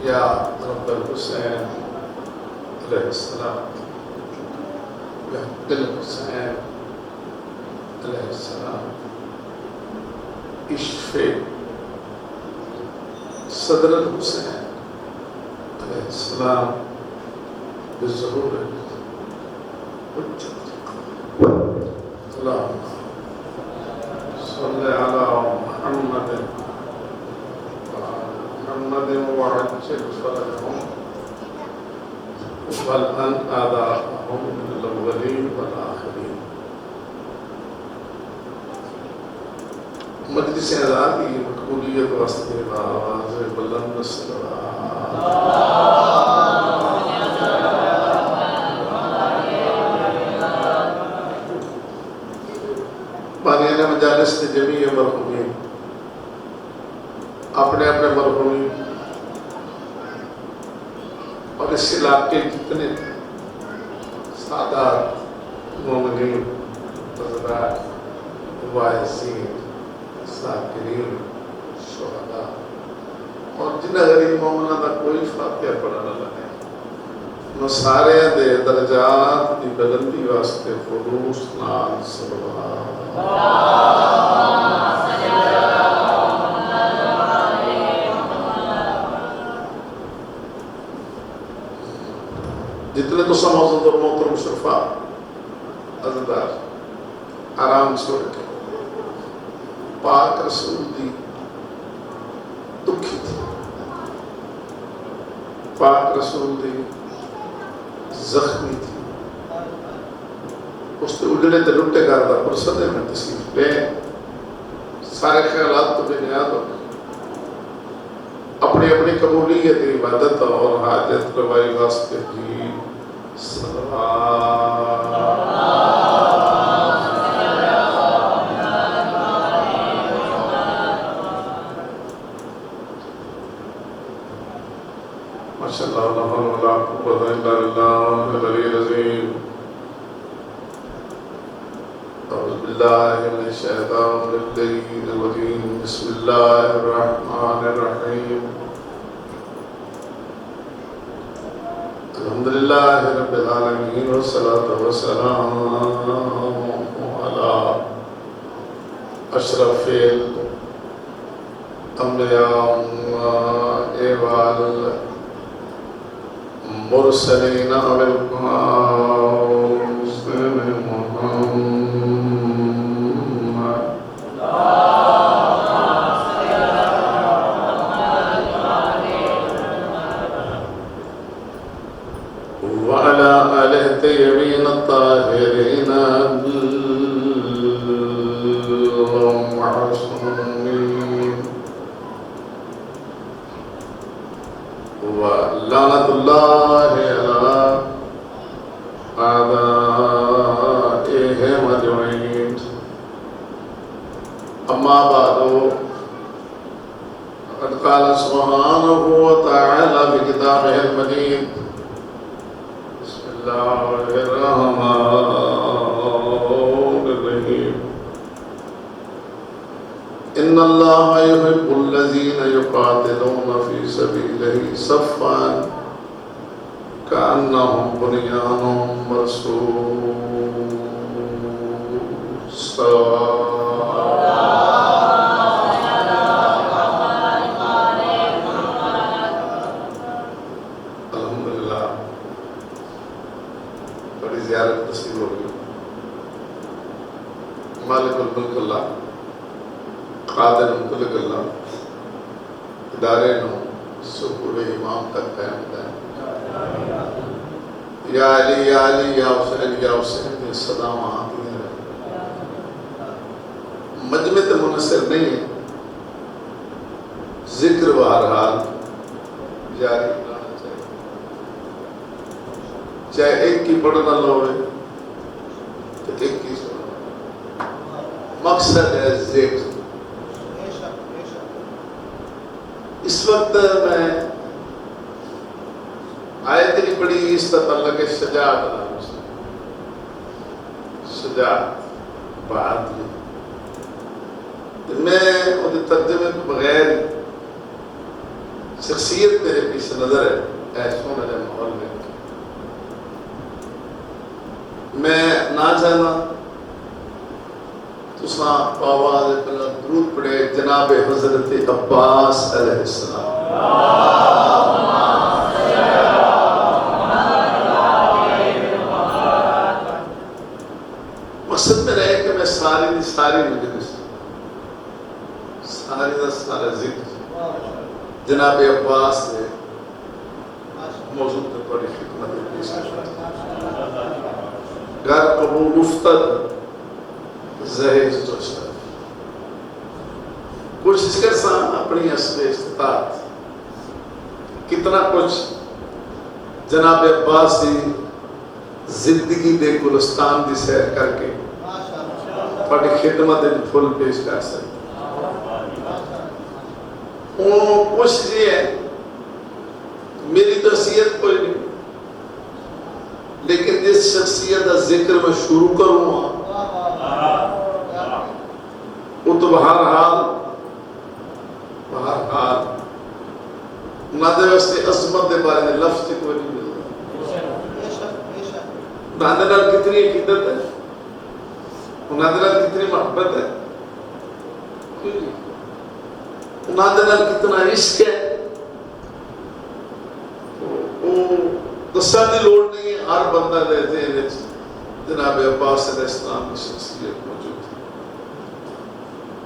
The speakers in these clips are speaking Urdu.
یا رب الحسین علیہ السلام یا دل حسین علیہ السلام اشفے صدر الحسین علیہ السلام بظہور اللہم صلی علی محمد وعجل فرجهم والأن آداءهم من الأولين والآخرين. مجلس اعزاز کی مقبولیت واسطے آواز بلند صلوات. بانیان مجالس نے جمیع مرحومین اپنے اپنے مرحومین اور اس علاقے جتنے سادات مومنین حضرات واعظین ذاکرین شہداء اور جنہیں غریب مومنہ دا کوئی فاتحہ پڑھنا لگے نو سارے دے درجات دی بلندی واسطے خلوص نال صلوات. جتنے تو سماعت اور محترم شرفا عزیزدار آرام سے اٹھ کے پاک رسول دی دکھی تھی، پاک رسول دی زخمی تھی، اس نے اڈنے تے لٹے کردہ پرسدے میں تشریف لے سارے خیالات تو بنیاد ہو اپنی اپنی قبولیت عبادت اور حاجت روائی واسطے کی ماشاء اللہ لا حول ولا قوة الا بالله العلی العظیم. اعوذ باللہ من الشیطان اللعین الرجیم. بسم اللہ الرحمن الرحیم. الحمدللہ رب العالمین والصلاة والسلام علی اشرف الانبیاء والمرسلین والقاسم محمد وعلى آله الطيبين الطاهرين المعصومين ولعنة الله على أعدائهم أجمعين. أما بعد فقد قال سبحانه وتعالى في كتابه المجيد بسم الله الرحمن الرحيم. إن الله يحب الذين يقاتلون في سبيله صفا كأنهم بنيان مرصوص. الحمدللہ بڑی زیارت نصیب ہو گئی. مالک الملک اللہ قادر مطلق اللہ ادارے نو سکول امام تک قائم دائیں. یا علی یا علی یا حسین یا حسین یہ صدا وہاں کی ہے. مجمع تے منحصر نہیں ہے، ذکر بہرحال جاری رہنا چاہیے، چاہے ایک کی پڑھنا لوے تو ایک کی سنا. مقصد ہے ذکر. اس وقت میں آیت نہیں پڑھی اس تعلق شجاعت نام سے. شجاعت بہادری میں وہ ترجمے کے بغیر شخصیت میرے پیش نظر ہے ایسوں میرے ماحول میں میں نہ جانا تو آواز درود پڑھے جناب حضرت عباس علیہ السلام. مقصد میں رہے کہ میں ساری مجلس سارا ذکر جناب عباس نے موضوع پر بڑی خدمت پیش کی. گھر قبول گفتد زہیز جوشد کوشش کر سا اپنی حسب استطاعت کتنا کچھ جناب عباس دی زندگی دے گلستان دی سیر کر کے بڑی خدمت پھول پیش کر سکتے. کوشش یہ ہے میری تو حیثیت کوئی نہیں لیکن جس شخصیت کا ذکر میں شروع کروں وہ تو بہرحال نادے واسطے عظمت دے بارے میں لفظ کوئی نہیں ملتا. نادے نال کتنی عقیدت ہے نادے نال کتنی محبت ہے کوئی نہیں. نادے نال کتنا عشق ہے دسان دی لوڑ نہیں ہے. ہر بندہ دے ذہن وچ جناب عباس علیہ السلام کی شخصیت موجود ہے.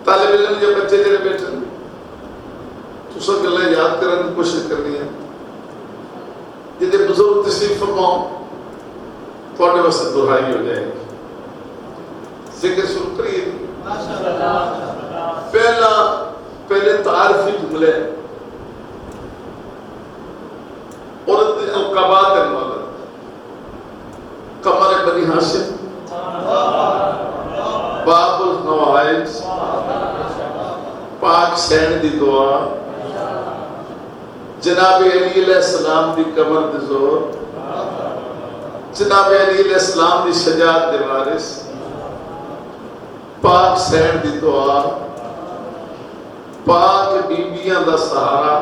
طالب علم جو بچے جڑے بیٹھے تو سب گلاں یاد کرنے کی کوشش کرنی ہے. جدے بزرگ تشریف فرماؤ تھوڑے واسطے دہرائی ہو جائے گی. ذکر شروع کریے. پہلے تعارفی جملے عورت القبات المولد قمر بنی ہاشم باب النوائج پاک سین دی دعا جناب علی علیہ السلام دی کمر دی زور جناب علی علیہ السلام دی شجاعت دی وارث پاک سین دی دعا پاک بیبیاں دا سہارا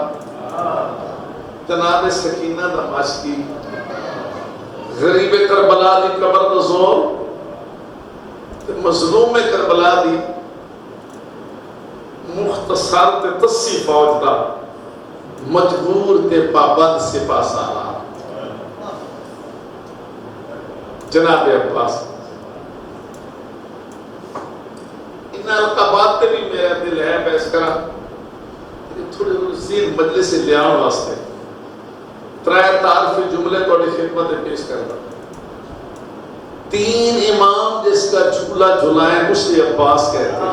جناب سکینہ دا ماشکی غریب کربلا دی قبر دا زور مظلوم کربلا دی مختصر تے تسی فوج دا مجبور تے پابند سپاہ سالار جناب عباس. انہاں القابات تے بھی میرا دل ہے بحث کرا تھوڑے زیر مجلس سے لے آن واسطے ترائے تعارفی جملے توڑی خدمت پیش کرتا. 3 امام جس کا جھولا جھلائیں اسے عباس کہتے ہیں.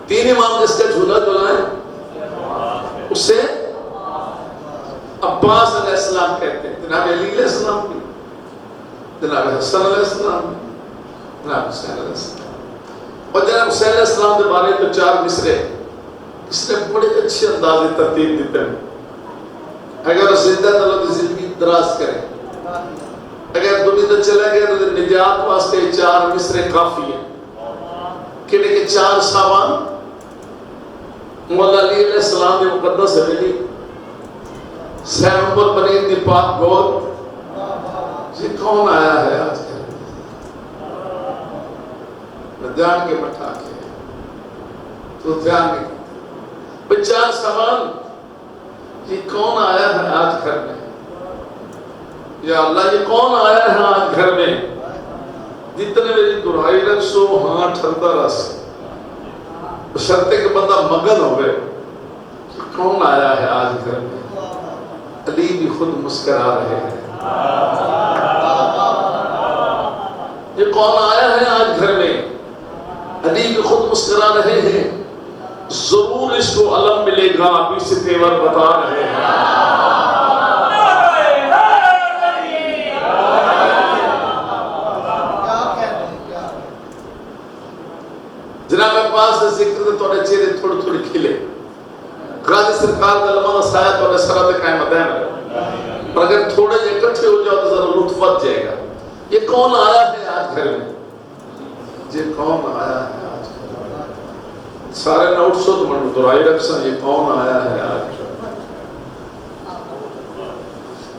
3 امام جس کا جھولا جھلائیں اسے عباس علیہ السلام کہتے ہیں. جناب علی علیہ السلام کی جناب حسن علیہ السلام جناب حسین علیہ السلام اور جناب حسین علیہ السلام کے بارے تو 4 مصرے اس نے بڑے اچھے انداز ترتیب دیتے ہیں. اگر زندہ اللہ کی زندگی دراز کرے اگر دنیا تو چلے گئے تو نجات واسطے 4 مصرے کافی ہیں. کہنے کے 4 سامان مولا علی علیہ السلام نے مقدس حویلی سین عمر بنی دی پاک گود یہ کون آیا ہے آج کل جان کے بٹھا کے تو دھیان نہیں. 4 سوال یہ کون آیا ہے آج گھر میں یا اللہ یہ کون آیا ہے آج گھر میں جتنے میری دہرائی رکھ سو ہاں ٹھرتا رس شرطے کے بندہ مگن ہو گئے کون آیا ہے آج گھر میں. علی بھی خود مسکرا رہے ہیں یہ کون آیا ہے آج گھر میں. علی بھی خود مسکرا رہے ہیں ضرور اس کو علم ملے گا ابھی سے تیور بتا رہے ہیں. جناب عباس نے ذکر دے توڑے چہرے تھوڑے تھوڑے کھلے غازی سرکار کا لمحہ سایہ توڑے سرات قائم دین پر اگر تھوڑے جے اکٹھے ہو جاؤ تو ذرا لطف بچ جائے گا. یہ کون آیا ہے آج گھر میں؟ یہ کون آیا ہے آج گھر میں؟ سارے نوٹ سو تو من درائی رکھسا یہ کون آیا ہے آج گھر میں؟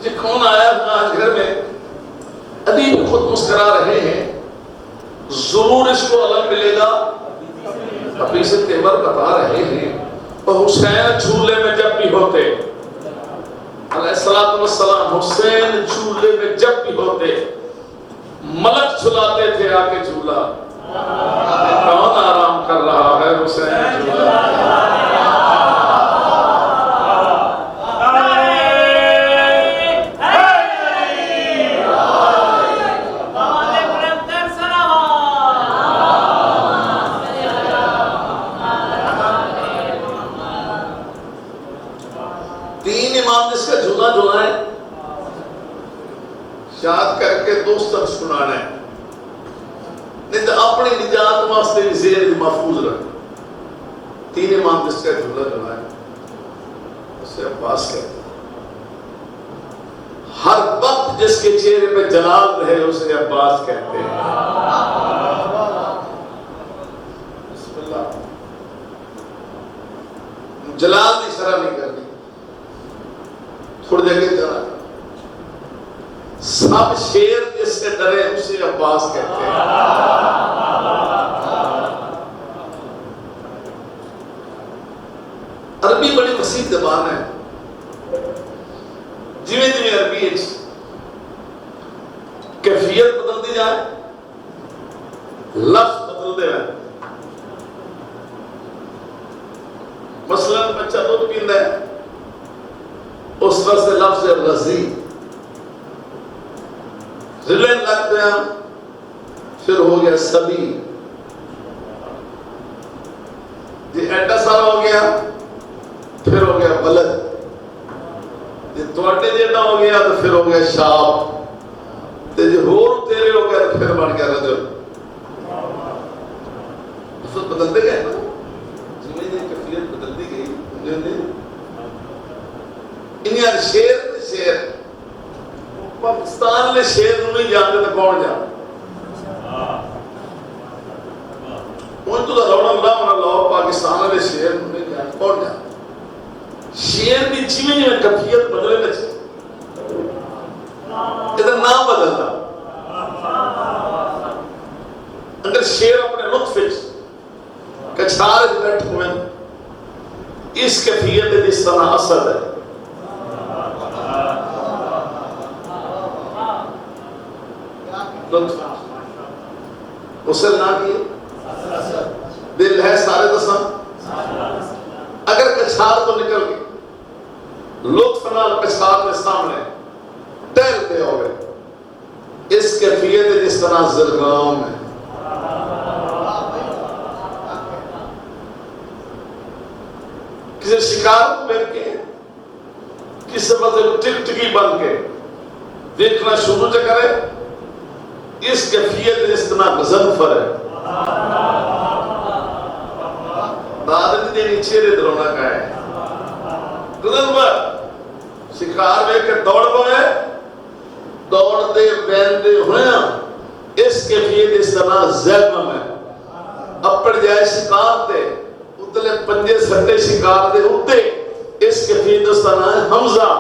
یہ کون آیا ہے آج گھر میں؟ ادیب خود مسکرا رہے ہیں، ضرور اس کو الگ ملے گا۔ ابھی سے تیمر بتا رہے ہیں، اور حسین جھولے میں جب بھی ہوتے علیہ السلام، حسین جھولے میں جب بھی ہوتے ملک جھلاتے تھے آ کے جھولا۔ کون آرام کر رہا ہے؟ حسین جھولا۔ تین امام جس کا جھولا جھولائے، یاد کر کے دوستوں سنانا ہے، نہیں تو اپنی نجات واسطے بھی زیر محفوظ رکھ۔ تین امام جس کا جھولا جھولائے، اسے عباس کہتے ہیں۔ ہر وقت جس کے چہرے پہ جلال رہے اسے عباس کہتے ہیں۔ بسم اللہ، جلال کی شرح نہیں کرنی، تھوڑی جگہ جانا۔ سب شیر جس سے ڈرے اسے عباس کہتے ہیں۔ عربی بڑی وسیع زبان ہے، جویں جویں عربی کیفیت بدلتی جائے، لفظ بدلتے ہیں۔ مثلا بچہ دودھ پیندا ہے، اس وقت سے لفظ رضی ذلن لگتے ہیں، پھر ہو گیا سبی، جی ایڈا سارا ہو گیا، پھر ہو گیا بلد، جی توڑے جیڑا ہو گیا تو پھر ہو گیا شاپ، جی ہور تیرے ہو گیا تو پھر بن گیا رجل۔ لفظ بدلتے گئے نا، جنہیں یہ کیفیت بدلتی گئی، انہیں شیر میں شیر، پاکستان میں شیر نہیں جانتے تو کون جانتے؟ ان تو رونا اللہ من اللہ پاکستان میں شیر نہیں جانتے، کون جانتے؟ شیر کی جیویں میں کیفیت بدلے نہ چاہیے، ادھر نام بدلتا۔ اگر شیر اپنے لطف کچھار بیٹھ ہوئے، اس کیفیت جس طرح اثر ہے۔ غسل نہ کیے، دل ہے سارے دساں، اگر کچھار تو نکل گئی، لطف نال کچھار کے سامنے ٹہلتے ہو گئے، اس کیفیت جس طرح زرگام ہے۔ کسی شکار کو بیٹھ کے، کسی وقت ٹک ٹکی بن کے دیکھنا شروع سے کرے، اس کیفیت اس طرح غضنفر ہے۔ دادت دینی چہرے درونا کا ہے غضنفر، شکار میں کے دوڑ پوے، دوڑ دے بیندے ہوئے، اس کیفیت اس طرح زیبم ہے۔ اپڑ جائے شکار دے اتلے پنجے سٹے شکار دے اتے، اس کیفیت اس طرح ہے حمزہ،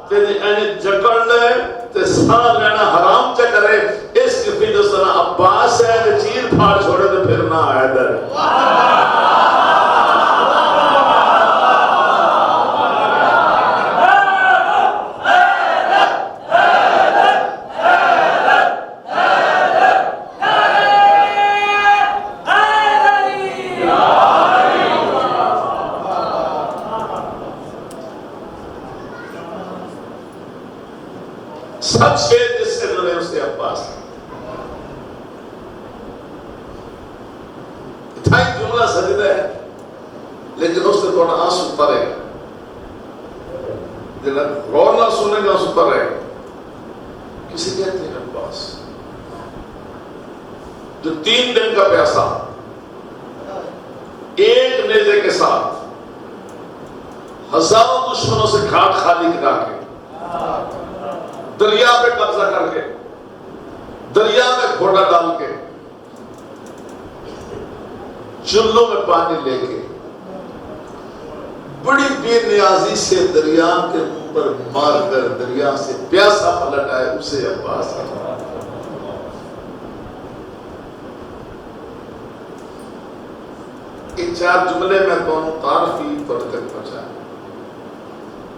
تیجی اینی جکڑ لے تے ساں لینا حرام چا کرے، اس کیفیت اس طرح عباس ہے تے چیر پھاڑ چھوڑے تے پھر نہ آئے در۔ سب شیر جس سے لڑے اس کے عباس، اتھائی جملہ سجدہ ہے لیکن اس سے تھوڑا آنسو پڑے گا، جنہاں غور نہ سنے گا آنسو پڑے گا۔ کسی کہتے ہیں عباس جو 3 دن کا پیاسا ایک نیزے کے ساتھ ہزاروں دشمنوں سے گھاٹ خالی کرا کے، دریا پہ قبضہ کر کے، دریا میں گھوڑا ڈال کے چلوں میں پانی لے کے بڑی بے نیازی سے دریا کے منہ پر مار کر دریا سے پیاسا پلٹ آئے اسے عباس یہ 4 جملے میں کونوں تعارفی پڑھ کر پہنچا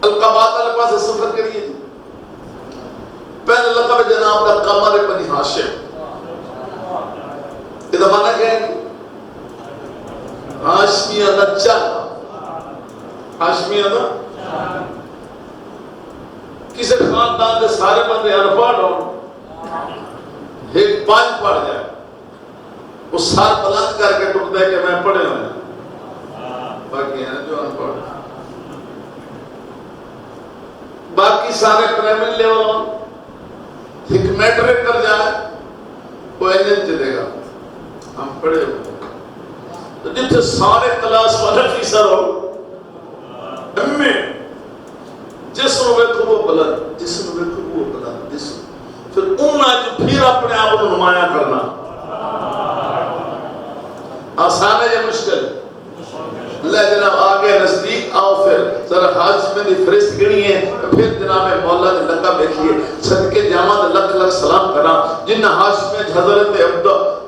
القبات القبا سے سفر کریے پہلے لقب جناب کا قمر بنی ہاشم یہ معنی کیا ہے ہاشمیہ دا چاند ہاشمیہ دا کسی خاندان دے سارے بندے انپڑھ ہو ایک 5 پڑھ جائے وہ سار بلند کر کے ٹک دے کہ میں پڑھے ہوئے باقی ہیں جو انپڑھ باقی سارے پرائمری لیول ہوں ایک میٹرک کر جائے وہ انجن چلے گا ہم پڑھے ہوئے تو جتنے سارے کلاس والا فیصر ہو امی جسم ویکھو وہ بلند جسم ویکھو وہ بلند جسم پھر جو پھر اپنے آپ کو نمایاں کرنا آسان ہے یا مشکل اللہ جناب آگے نزدیک آؤ پھر ذرا حاج میں دی فرست گنی ہے پھر جناب مولا نے لقب لکھیے صدقے جامع لکھ لکھ سلام کرا جن حاج میں حضرت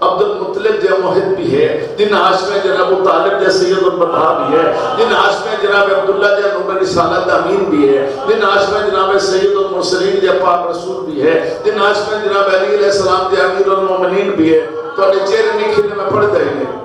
عبد المطلب جے محد بھی ہے جن حاج میں جناب طالب جے سید البطحا بھی ہے جن حاج میں جناب عبداللہ جے نور رسالت امین بھی ہے جن حاج میں جناب سید المرسلین جے پاک رسول بھی ہے جن حاج میں جناب علی علیہ السلام جے امیر المومنین بھی ہے تو اڈے چہرے نکھلے میں پڑھتا ہی نہیں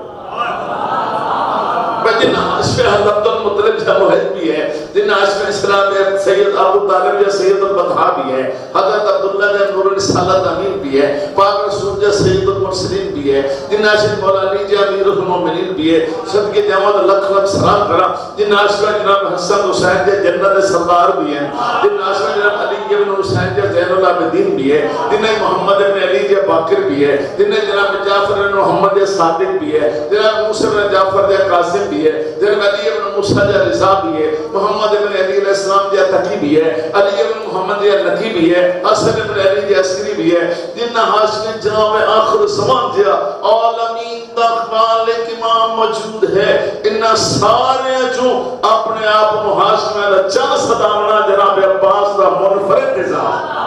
جن عاشق حضرت المطلب جا محد بھی ہے جن عاشق اسلام سید ابو طالب جا سید البطحا بھی ہے حضرت عبداللہ جا نور رسالت امین بھی ہے پاک رسول جا سید المرسلین بھی ہے جن عاشق مولا علی جا امیر المومنین بھی ہے صدقے جامع لکھ لکھ سلام کرا جن عاشق جناب حسن حسین جا جنت سردار بھی ہے جن عاشق جناب علی بن حسین جا زین العابدین بھی ہے جن محمد بن علی جا باقر بھی ہے جن جناب جعفر بن محمد جا صادق بھی ہے جناب موسی بن جعفر جا قاسم بھی ہے جناب علی بن موسیٰ جا رضا بھی ہے محمد بن علی علیہ السلام جا تقی بھی ہے علی بن محمد جا نقی بھی ہے حسن بن علی جا عسکری بھی ہے جن حاشق جناب آخر زمان جا عالمین تک مالک امام موجود ہے ان سارے جو اپنے آپ حاشق میں چا صدامنا جناب عباس دا منفرد نظام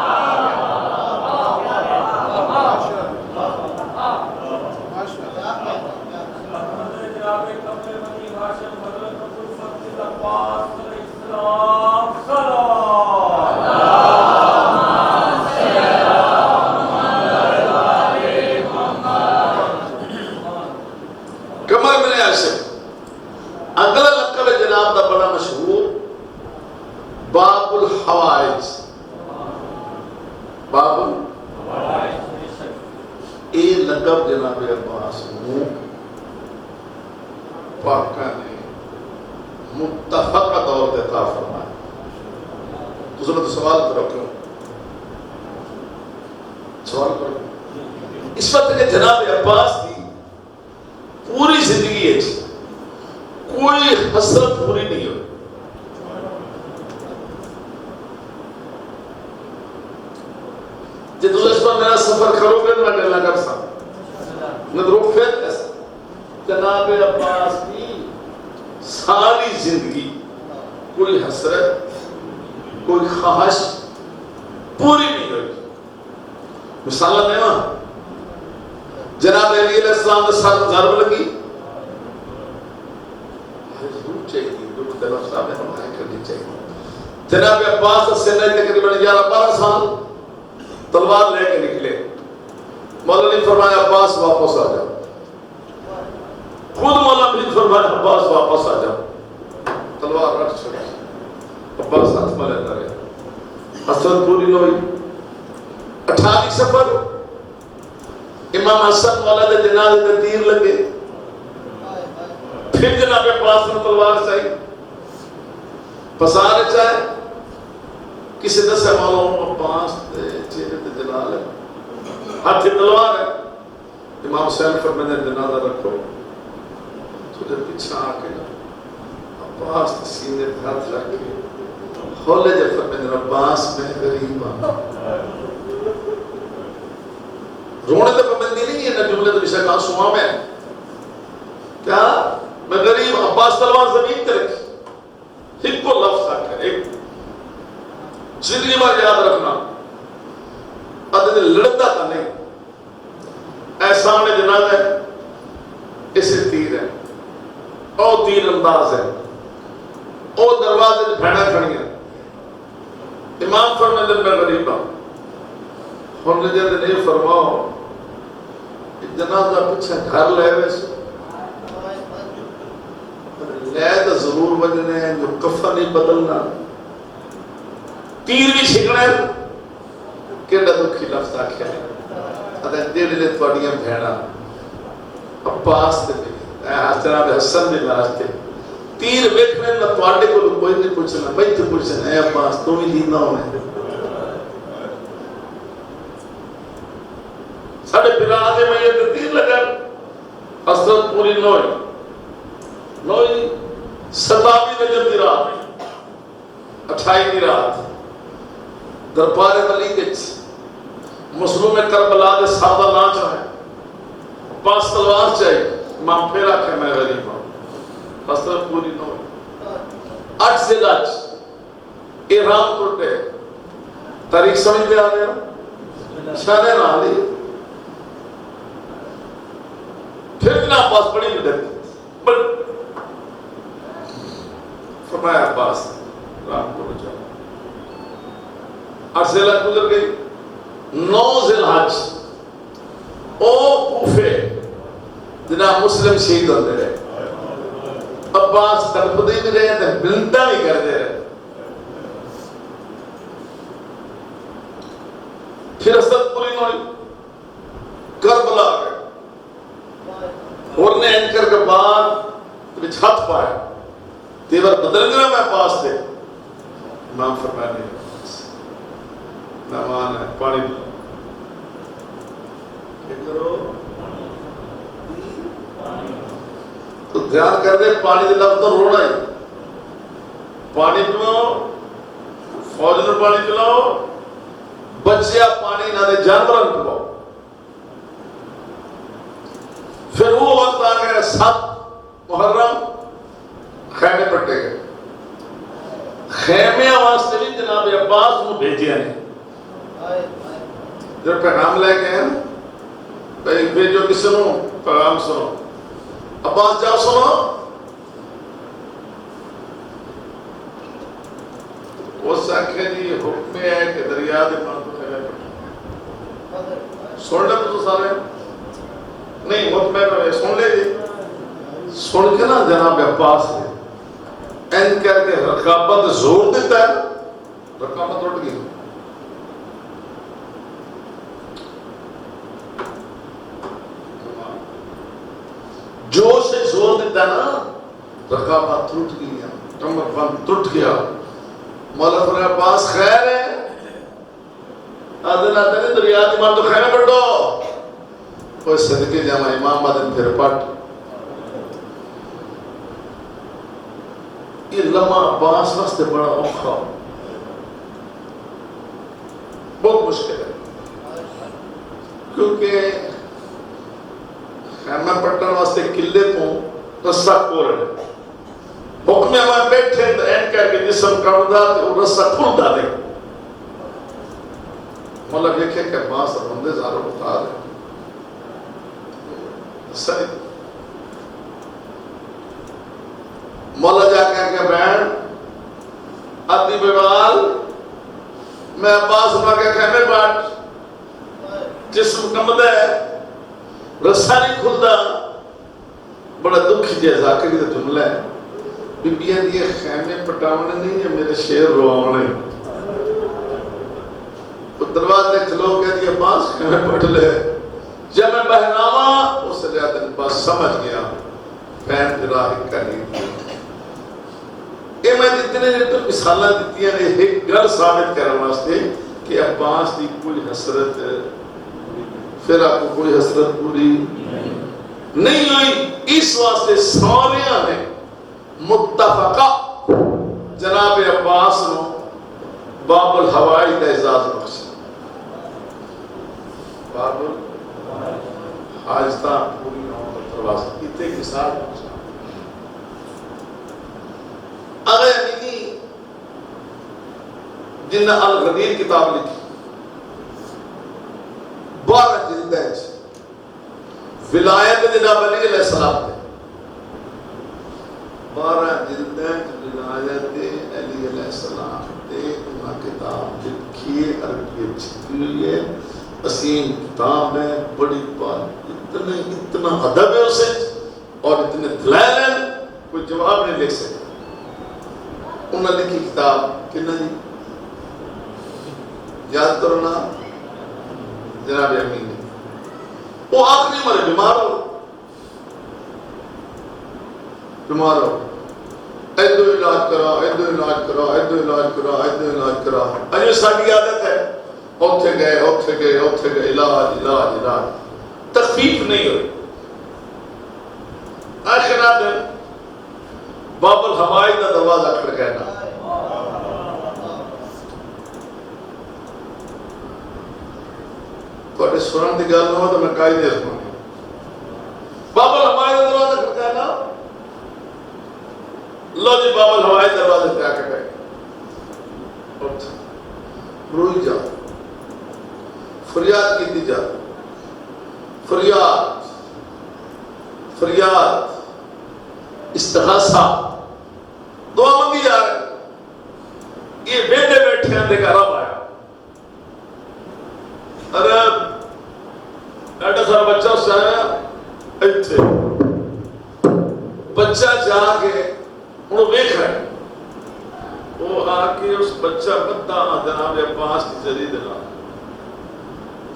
اگلا لقب جناب دا بڑا مشہور باب الحوائج باب اے لقب جناب عباس پاکہ نے متفقہ طور دیتا فرمایا تو ضرورت سوال کرو کیوں سوال کرو اس وقت کہ جناب عباس دی پوری زندگی ہے کوئی حسرت پوری نہیں ہو جب اس پر میرا سفر کرو گے تو میں کرنا کر سکتا میں روک فیل ایسا جناب عباس کی ساری زندگی کوئی حسرت کوئی خواہش پوری نہیں ہوئی مثالہ دے نا جناب علی علیہ السلام نے ساتھ ضرب لگی جناب عباس سے نئے تقریباً 11-12 سال تلوار لے کے نکلے مولا نے فرمایا عباس واپس آ جاؤ خود مولا نے فرمایا عباس واپس آ جاؤ تلوار رکھ چھوڑی عباس ہاتھ میں لیتا رہے حسرت پوری نہ ہوئی 18 سفر امام حسن والا دے جنازے دے تیر لگے پھر جناب عباس نے تلوار چاہی پسارے چاہے کسی دس ہے معلوم عباس دے چہرے دے جلال ہے ہاتھ تلوار ہے امام حسین فرمانے جنازہ رکھو تو جب پیچھا آ کے عباس سینے پہ ہاتھ رکھ کے کھولے جب فرمانے عباس میں غریب ہوں رونے تو پابندی نہیں ہے، نہ جملے تو بشک آنسواں میں کیا میں غریب عباس تلوار زمین تے رکھی ایک کو لفظ آکر ایک زندگی بار یاد رکھنا ادھے لڑتا تھا نہیں اے سامنے جناب ہے اسے تیر ہے او تیر انداز ہے او دروازے بھیڑا کھڑی ہے امام فرمائے دن میں غریب ہوں ہم نے جب نہیں فرماؤ جنازہ پیچھے گھر لے ویسے لے تو ضرور بجنے ہیں جو کفن نہیں بدلنا تیر بھی چھکنے کیڑا دکھی لفظ آکھیا ہے جیڑے لے تواڈیاں بھیڑا عباس تے جناب حسن دی واسطے تیر ویکھنے نہ تواڈے کول کوئی نہیں پوچھنا میں تے پوچھنا اے عباس تو ہی لینا ہونے ساڑھے برا دے میں یہ تیر لگا حسرت پوری نوئی 27 نجم دی رات 28 دی رات دربار ملیک مظلوم کربلا دے صحابہ نہ چاہے پاس تلوار چاہیے امام پھر آکھے میں غریب ہوں حسرت پوری نوئی 8 ذی الحج احرام ٹوٹے تاریخ سمجھ میں آ گیا شانے نہ آلی پھر اتنا عباس بڑی مدد فرمایا عباس رام کو بچا 8 ذی الحج گزر گئی 9 ذی الحج او کوفے جناب مسلم شہید ہوتے رہے عباس تڑپتے بھی رہے تھے ملتا بھی کرتے رہے پھر حسرت پوری نوئی کربلا آ گئے اور نے اینکر کے بعد چھت پایا تیور بدل گیا میں پاس تھے امام فرمایا نہیں مہمان ہے پانی تو دھیان کر دے پانی دے لفظ تو رونا ہے پانی پلاؤ فوج نے پانی پلاؤ بچیا پانی نہ دے جانوروں پلاؤ پھر وہ وقت آ گیا 7 محرم خیمے پٹے گئے خیمے واسطے بھی جناب عباس کو بھیجیا نے جب پیغام لے گئے ہیں بھائی بھیجو کسی نو پیغام سنو عباس جاؤ سنو اس آنکھیں جی حکم ہے کہ دریا دے پان کو خیمے پٹے سن لے تو سارے نہیں مطمئن سن لے جی سن کے نا جناب عباس نے این کہہ کے رقابت زور دیتا ہے رقابت اٹھ گئی جوش سے زور دیتا ہے نا رقابت ٹوٹ گئی کمر بند ٹوٹ گیا مولا فرمایا عباس خیر ہے آدھن آدھن دریا دی مان تو خیمے پٹو کوئی صدقے جامع امام آدھن پھر پٹ یہ لمحہ عباس واسطے بڑا اوکھا بہت مشکل ہے کیونکہ خیمہ پٹن واسطے قلعے تو رسہ کھول رہے حکم میں بیٹھے این کر کے جسم کردہ تے وہ رسہ کھول دا دے مولا دیکھے کہ عباس بندے زارو بتا دے صحیح مولا جا کہ بہن آدھی بیوال میں عباس ماں کے خیمے پاٹ جسم کمدہ ہے رسہ نہیں کھلدا بڑا دکھ جیسا کہ یہ جملہ ہے بیبیاں دیئے خیمے پٹاونے نہیں ہے میرے شیر روانے وہ دروازے کھلو کے دیئے عباس خیمے پٹ لے جب میں بہنامہ اس سے لیا دن بس سمجھ گیا پین دراہی کری اے میں جتنے جتنے مثالہ دیتی ہیں ایک گل ثابت کرنے واسطے کہ عباس دی کوئی حسرت پھر آپ کو کوئی حسرت پوری نہیں ہوئی اس واسطے سوریاں نے متفقہ جناب عباس نو باب الحوائی کا اعزاز بخشا باب حاجتاں پوری ہون دا دروازہ اتنے کی ساتھ پہنچا اگر یعنی جنہ الغدیر کتاب لکھی 12 جلدیں ولایت جناب علی علیہ السلام دے 12 جلدیں ولایت علی علیہ السلام دے انہاں کتاب لکھی عربی چھپی ہوئی ہے عظیم کتاب ہے بڑی بات اتنا ادب ہے اسے اور اتنے دلائل ہیں کوئی جواب نہیں لکھ سکتا انہوں نے لکھی کتاب کنا جی یاد کرو نا جناب امین وہ آخری مرے بیمار ہو ایدو علاج کرا اجو ساڑھی عادت ہے اوتھے گئے علاج تخفیف نہیں ہوئی آخرہ دن باب الحوائج کا دروازہ کھڑکانا تھوڑے سنن دی گل نہ ہو تو میں کائی دیر سنوں باب الحوائج کا دروازہ کھڑکانا لو جی باب الحوائج دروازے پہ آ کے بیٹھ روئی جا فریاد کی دی جا فریاد استغاثہ دعا مانگی جا رہے یہ بیٹھے ہیں دیکھا رب آیا عرب ایڈا سارا بچہ اس سے آیا ایتھے بچہ جا کے انہوں بیکھ رہے وہ آ کے اس بچہ بندہ جناب عباس کی جری دلا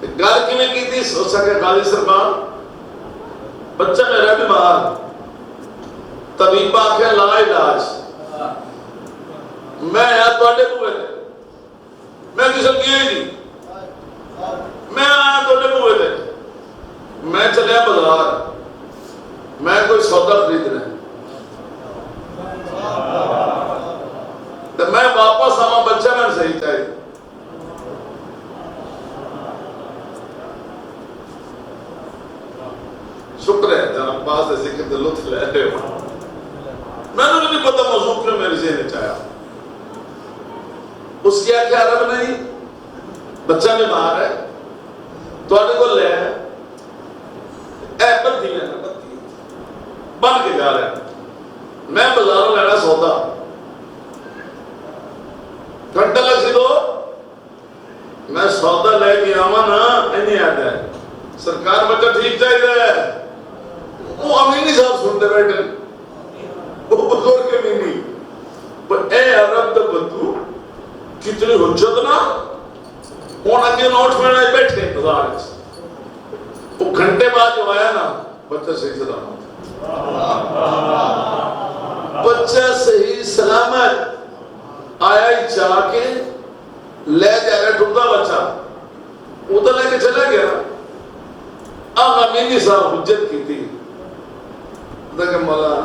گھر کی میں کی تھی سوچ سکے غازی سربان بچہ میرا بیمار طبیب آکھے لا علاج میں آیا توڑے ہوئے تھے میں کسی کیا ہی نہیں میں آیا توڑے ہوئے تھے میں چلے بازار میں کوئی سودا خرید رہا تو میں واپس آما بچہ میں صحیح چاہیے شکر ہے جناب باز ذکر دے لطف لے رہے ہو میں نے نہیں پتا موضوع کیوں میرے ذہن چاہیا اس کیا کیا رب نہیں بچہ میں مار ہے تو آنے کو لے اے بدھی میں بدھی بن کے جا رہے ہیں میں بازاروں لینا سودا گھنٹہ لگ سی دو میں سودا لے کے آما نا انہیں آتا ہے سرکار بچہ ٹھیک چاہیے ہے وہ امینی صاحب سنتے بیٹھے وہ بزرگ کے امینی پر اے عرب دا بدو کتنی حجت نا کون اگے نوٹ میں بیٹھے بازار وہ گھنٹے بعد جو آیا نا بچہ صحیح سلامت بچہ صحیح سلامت آیا ہی چاہ کے لے جا رہا ٹھوٹا بچہ ادھر لے کے چلا گیا اب امینی صاحب حجت کی تھی کہ مولا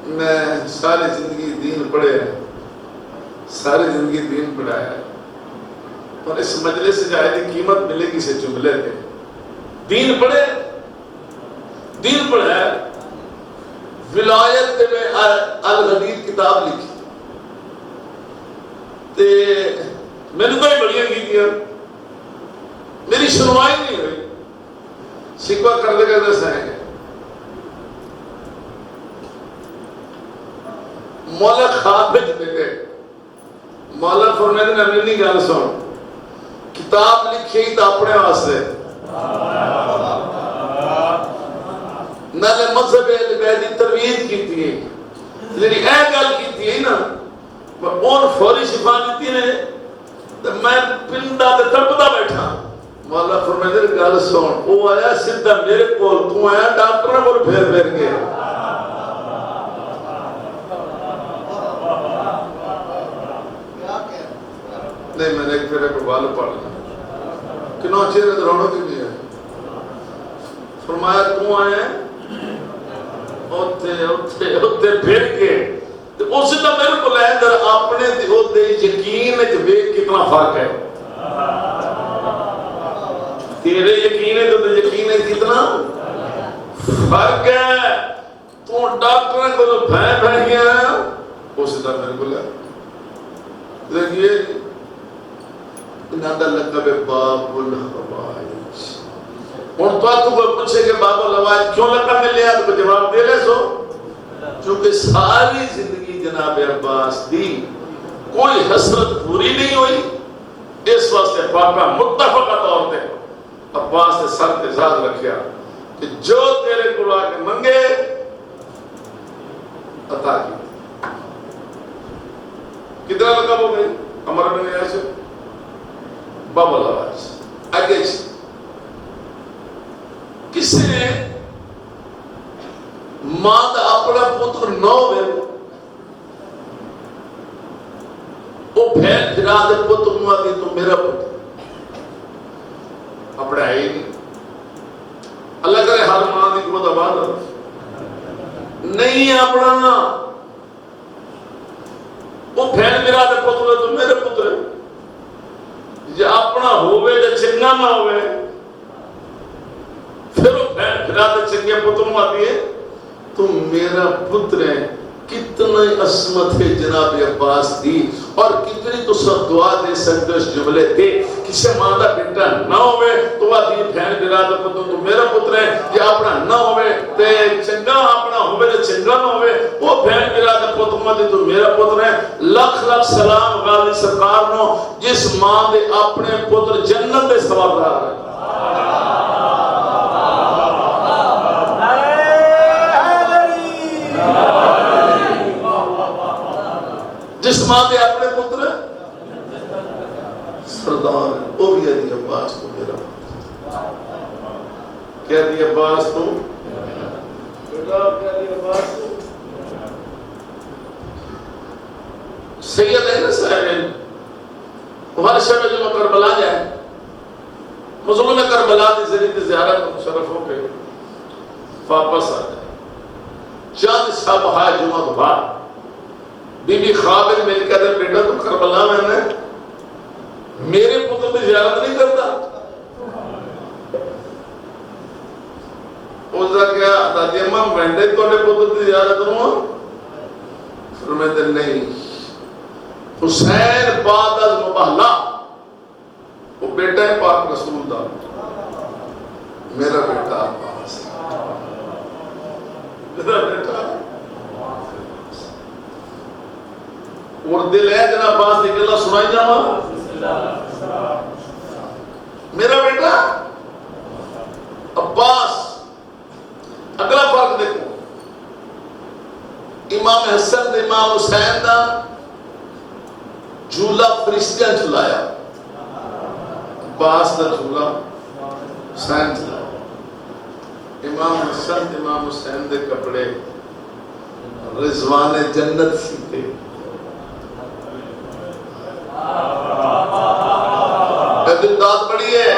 میں ساری زندگی دین پڑھے پڑھایا اور اس مجلس سے جائے دی قیمت ملے گی سے جملے تھے دین پڑھے ولایت میں الغدیر کتاب لکھی تے میں نے کوئی بڑھیا کی دیا میری سنوائی نہیں ہوئی شکوہ کرتے سہیں گے مولا خواب بھیج دے گئے مولا فرمائے نے امینی گل سن کتاب لکھی تو اپنے واسطے نالے مذہب اہل ترویج کی تھی جی اے گل کی تھی نا میں اور فوری شفا دیتی نے تو میں پنڈا تے تڑپدا بیٹھا مولا فرمائے نے گل سن وہ آیا سیدھا میرے کول تو آیا ڈاکٹر نے کول پھیر کے نہیں میں نے ایک پھر ایک بال پڑھ لیا کنوں چہرے دروڑوں کی بھی ہے فرمایا تو آئے اوتے پھر کے اسی طرح میرے کو لے در اپنے یقین ویکھ کتنا فرق ہے تیرے یقین ہے تو یقین ہے کتنا فرق ہے. تو ڈاکٹر کو تو بھین گیا اسی طرح میرے کو لیا دیکھیے انہاں دا لقب ہے باب الحوائج. ہوں تو کوئی پوچھے کہ باب الحوائج کیوں لقب میں لیا تو جواب دے لے سو چونکہ ساری زندگی جناب عباس دی کوئی حسرت پوری نہیں ہوئی. اس واسطے پاپا متفقہ طور پہ عباس نے سر پہ ذات رکھیا کہ جو تیرے کو آ کے منگے عطا کی. کتنا لقب ہو گئی عمر بن یاسر باب الحوائج. آگے کسی نے ماں دا اپنا پتر نہ ہوئے وہ بہن پھرا دے پتر نہ دی تو میرا پتر اپنا ہے ہی نہیں. اللہ کرے ہر ماں دی کو آباد نہیں اپنا وہ بہن پھرا دے پتر تو میرے پتر جی اپنا ہوئے جے چنگا نہ ہوئے پھر وہ بہن پھرا دے چنگے پتر نہ آتی ہے تو میرا پتر ہے. کتنا عظمت ہے جناب عباس دی اور کتنی تو سب دعا دے سکتے اس جملے دے. کسی ماں دا بیٹا نہ ہوئے تو آدھی بہن برادر پتر تو میرا پتر ہے یا اپنا نہ ہوئے تے چنگا اپنا ہوئے تے چنگا نہ ہوئے وہ بہن برادر پتر مدی تو میرا پتر ہے. لکھ لکھ سلام غازی سرکار نو جس ماں دے اپنے پتر جنت دے سوابدار ہے. جس ماں دے اپنے پتر سردار وہ بھی ہے عباس تو میرا کہہ دی عباس تو بیٹا کہہ دی عباس تو سید ہے نا صاحب ہر شب جو میں کربلا جائے مظلوم کربلا دی ذریعے زیارت مشرف ہو کے واپس آ جائے. چند شب ہے جمعہ کے بعد بی بی خواب مل کے دے بیٹا تو کربلا میں نے میرے پتر کی زیارت نہیں کرتا. اس کا کیا دادی اماں میں تو پتر کی زیارت ہوں فرماتے نہیں حسین بعد از مباہلہ وہ بیٹا ہے پاک رسول دا میرا بیٹا عباس میرا بیٹا اور دل ہے جناب عباس دیکھ اللہ سنائی جاؤں میرا بیٹا عباس. اگلا فرق دیکھو امام حسن دے امام حسین دا جھولا فرشتیاں جھلایا عباس دا جھولا حسین جھلایا. امام حسن امام حسین دے کپڑے رضوان جنت سیتے داد بڑی ہے.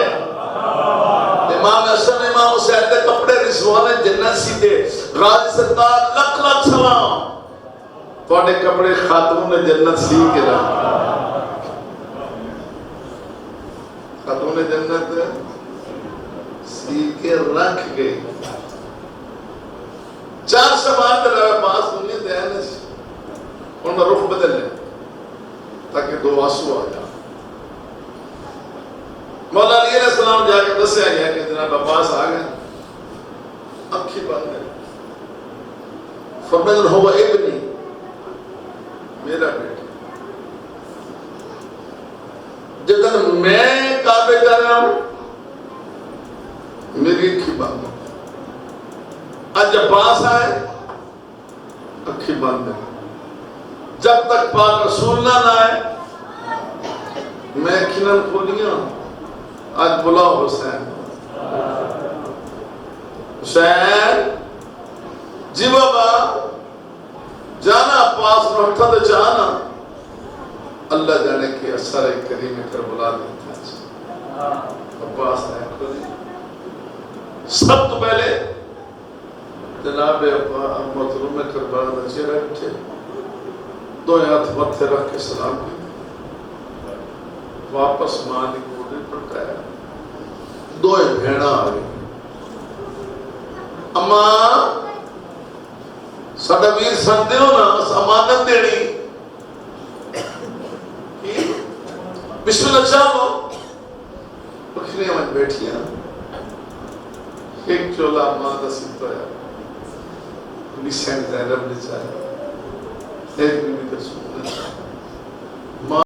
امام حسن امام حسین دے کپڑے رضوان جنت سیتے. غازی سردار لکھ لکھ سلام تواڈے کپڑے خاتون جنت سی کے رکھ خاتون جنت سی کے رکھ گئی. چار سوال تیرا پاس دنیا دے ہیں ان کا رخ بدل لے تاکہ دو آنسو آ جائے. مولا علیہ السلام جا کے دسیا گیا کہ جناب عباس آ گئے اکھی بند ہے فرمایا ہوا ابنی میرا بیٹا. جدن میں کعبے جا رہا ہوں میری اکھی بند ہے. آج عباس آئے اکھی بند ہے. جب تک پاک رسول نہ آئے میں کھنن کھولیاں آج بلاؤ حسین حسین جی بابا جانا پاس روٹھا تو جانا اللہ جانے کے اثر کریم کربلا دیتا. عباس نے سب تو پہلے جناب محترم کربلا نیچے بیٹھے دو ہاتھ متھے رکھ کے سلام کی واپس ماں نے گوڑے پٹایا دوئے بھیڑا آئے اما ساڑھا ویر سندے ہو نا امانت دیڑی بسم اللہ چاہو پکھنے میں بیٹھیاں ایک چولا ماں دا سکتا ہے نسین زینب نے چاہے ایک بھی کا سکتا ہے